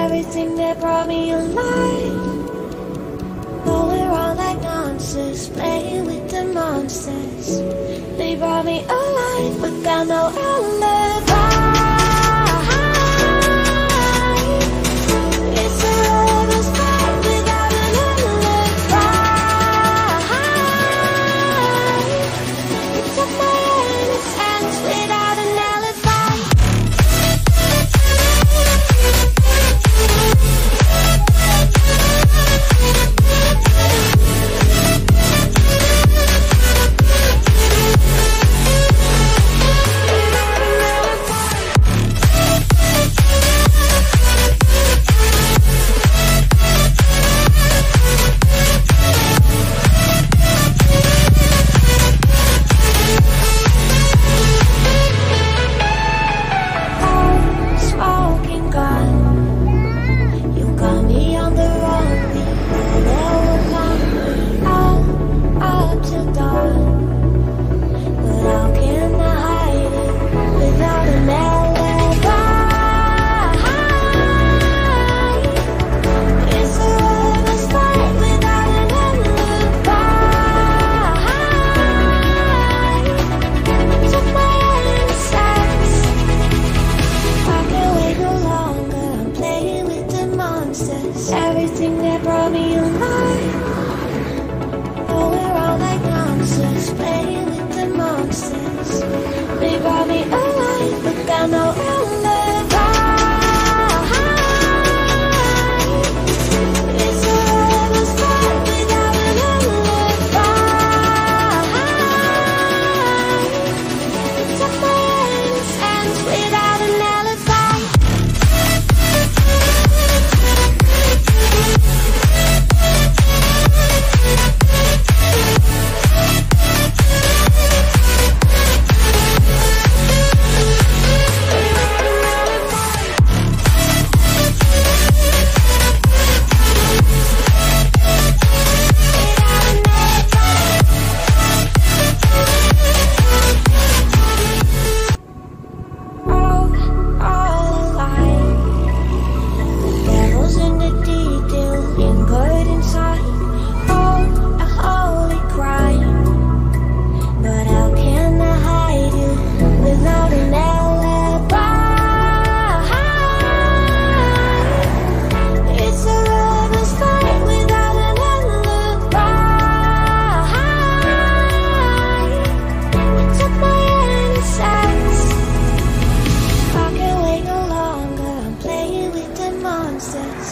everything that brought me alive. Going around like monsters, playing with the monsters. They brought me alive, but got no alibi. It's a lover's fight without an alibi. You took my hand in hands without an alibi. Everything that brought me alive. Going around like monsters, playing with the monsters. They brought me alive, but got no alibi. It's a lover's fight without an alibi. You took my hands without an alibi.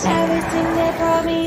Everything that brought me